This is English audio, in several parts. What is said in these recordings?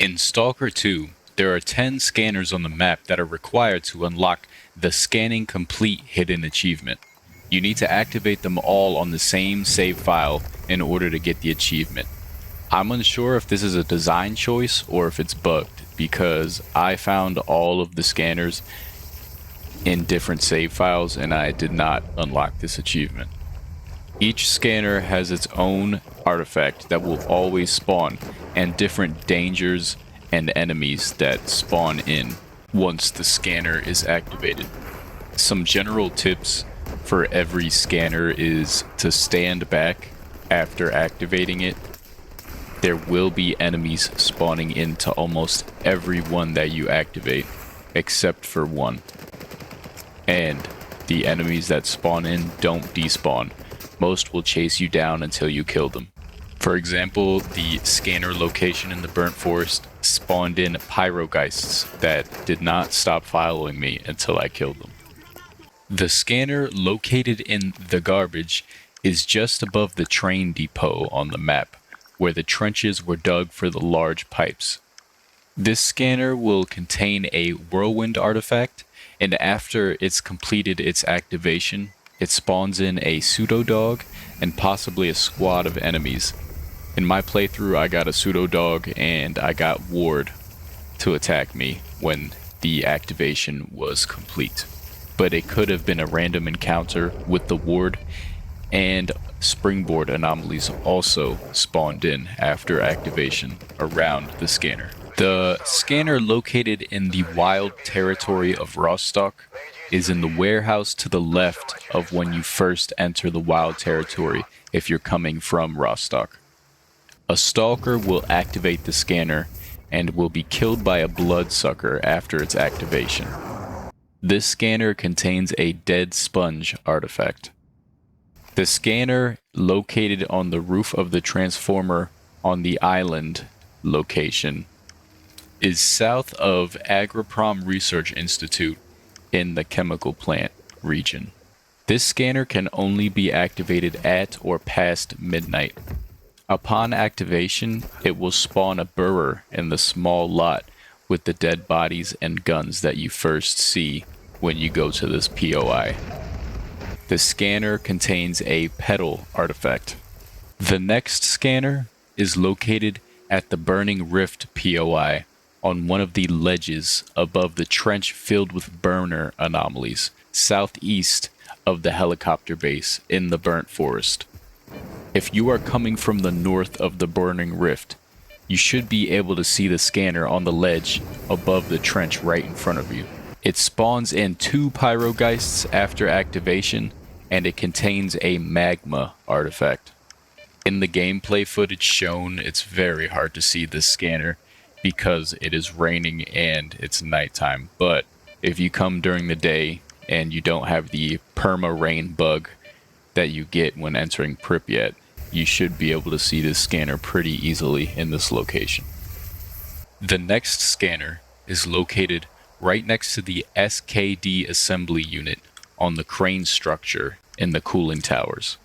In Stalker 2, there are 10 scanners on the map that are required to unlock the Scanning Complete hidden achievement. You need to activate them all on the same save file in order to get the achievement. I'm unsure if this is a design choice or if it's bugged, because I found all of the scanners in different save files and I did not unlock this achievement. Each scanner has its own artifact that will always spawn, and different dangers and enemies that spawn in once the scanner is activated. Some general tips for every scanner is to stand back after activating it. There will be enemies spawning into almost every one that you activate, except for one. And the enemies that spawn in don't despawn. Most will chase you down until you kill them. For example, the scanner location in the burnt forest spawned in pyrogeists that did not stop following me until I killed them. The scanner located in the garbage is just above the train depot on the map, where the trenches were dug for the large pipes. This scanner will contain a whirlwind artifact, and after it's completed its activation, it spawns in a pseudo dog and possibly a squad of enemies. In my playthrough, I got a pseudo dog and I got Ward to attack me when the activation was complete. But it could have been a random encounter with the Ward, and springboard anomalies also spawned in after activation around the scanner. The scanner located in the wild territory of Rostok is in the warehouse to the left of when you first enter the wild territory if you're coming from Rostok. A stalker will activate the scanner and will be killed by a bloodsucker after its activation. This scanner contains a dead sponge artifact. The scanner located on the roof of the transformer on the island location is south of Agriprom Research Institute in the chemical plant region. This scanner can only be activated at or past midnight. Upon activation, it will spawn a burrower in the small lot with the dead bodies and guns that you first see when you go to this POI. The scanner contains a pedal artifact. The next scanner is located at the Burning Rift POI on one of the ledges above the trench filled with burner anomalies, southeast of the helicopter base in the burnt forest. If you are coming from the north of the Burning Rift, you should be able to see the scanner on the ledge above the trench right in front of you. It spawns in 2 pyrogeists after activation, and it contains a magma artifact. In the gameplay footage shown, it's very hard to see this scanner because it is raining and it's nighttime, but if you come during the day and you don't have the perma-rain bug that you get when entering Pripyat, you should be able to see this scanner pretty easily in this location. The next scanner is located right next to the SKD assembly unit on the crane structure in the cooling towers.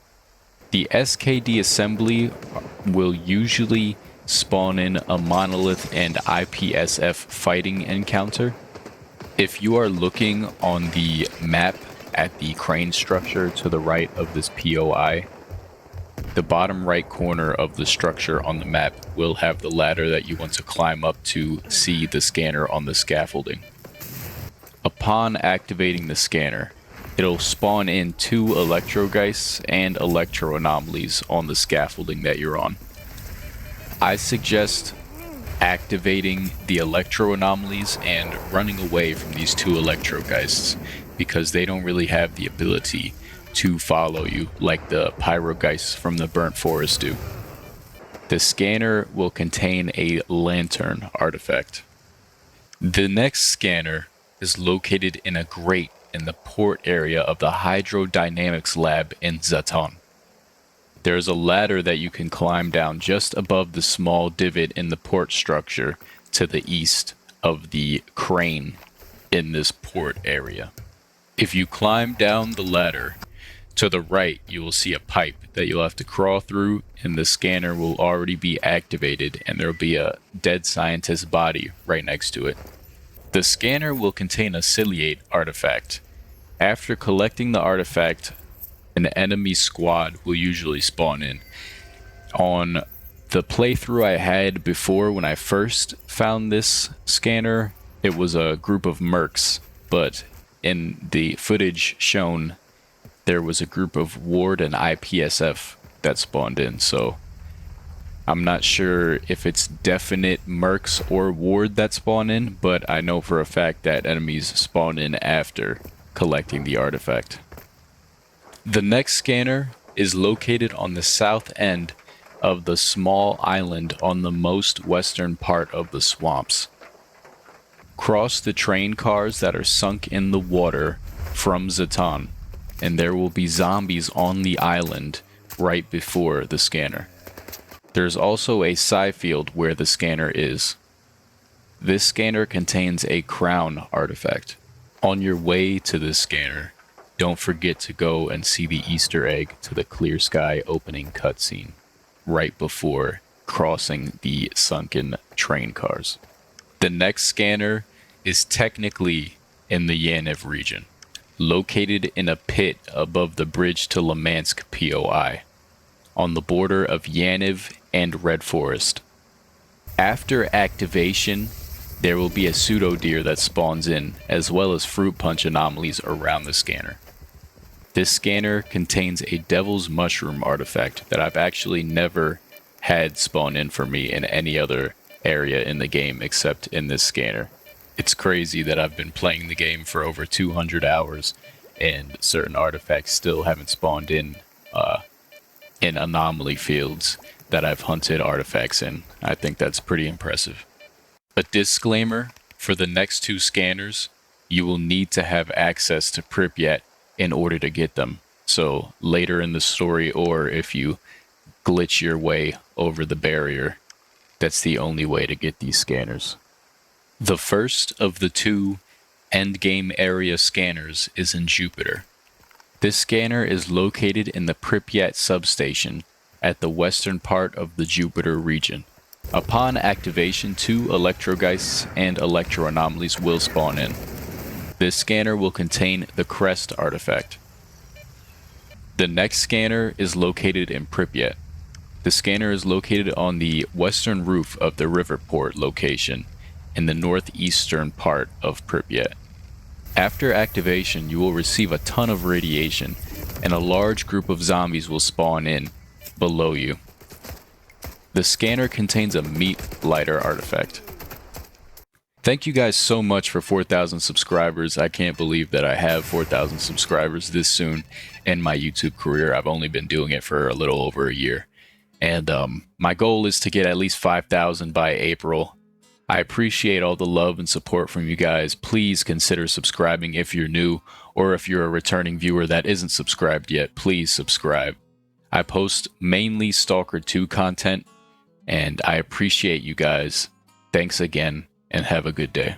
The SKD assembly will usually spawn in a monolith and IPSF fighting encounter. If you are looking on the map at the crane structure to the right of this POI, the bottom right corner of the structure on the map will have the ladder that you want to climb up to see the scanner on the scaffolding. Upon activating the scanner, it'll spawn in 2 electrogeists and electro anomalies on the scaffolding that you're on. I suggest activating the electro anomalies and running away from these 2 electrogeists because they don't really have the ability to follow you like the pyrogeists from the burnt forest do. The scanner will contain a lantern artifact. The next scanner is located in a grate in the port area of the hydrodynamics lab in Zaton. There is a ladder that you can climb down just above the small divot in the port structure to the east of the crane in this port area. If you climb down the ladder To the right, you will see a pipe that you'll have to crawl through, and the scanner will already be activated, and there will be a dead scientist's body right next to it. The scanner will contain a ciliate artifact. After collecting the artifact, an enemy squad will usually spawn in. On the playthrough I had before, when I first found this scanner, it was a group of mercs, but in the footage shown, there was a group of Ward and IPSF that spawned in, so I'm not sure if it's definite mercs or Ward that spawn in, but I know for a fact that enemies spawn in after collecting the artifact. The next scanner is located on the south end of the small island on the most western part of the swamps. Cross the train cars that are sunk in the water from Zaton, and there will be zombies on the island right before the scanner. There's also a psi field where the scanner is. This scanner contains a crown artifact. On your way to this scanner, don't forget to go and see the Easter egg to the Clear Sky opening cutscene right before crossing the sunken train cars. The next scanner is technically in the Yaniv region, located in a pit above the bridge to Limansk POI, on the border of Yaniv and Red Forest. After activation, there will be a pseudo deer that spawns in, as well as fruit punch anomalies around the scanner. This scanner contains a Devil's Mushroom artifact that I've actually never had spawn in for me in any other area in the game except in this scanner. It's crazy that I've been playing the game for over 200 hours and certain artifacts still haven't spawned in anomaly fields that I've hunted artifacts in. I think that's pretty impressive. A disclaimer, for the next two scanners, you will need to have access to Pripyat in order to get them. So later in the story, or if you glitch your way over the barrier, that's the only way to get these scanners. The first of the two endgame area scanners is in Jupiter. This scanner is located in the Pripyat substation at the western part of the Jupiter region. Upon activation, 2 electrogeists and electro anomalies will spawn in. This scanner will contain the Crest artifact. The next scanner is located in Pripyat. The scanner is located on the western roof of the Riverport location in the northeastern part of Pripyat. After activation, you will receive a ton of radiation, and a large group of zombies will spawn in below you. The scanner contains a meat lighter artifact. Thank you guys so much for 4,000 subscribers. I can't believe that I have 4,000 subscribers this soon in my YouTube career. I've only been doing it for a little over a year. And my goal is to get at least 5,000 by April. I appreciate all the love and support from you guys. Please consider subscribing if you're new, or if you're a returning viewer that isn't subscribed yet, please subscribe. I post mainly Stalker 2 content, and I appreciate you guys. Thanks again, and have a good day.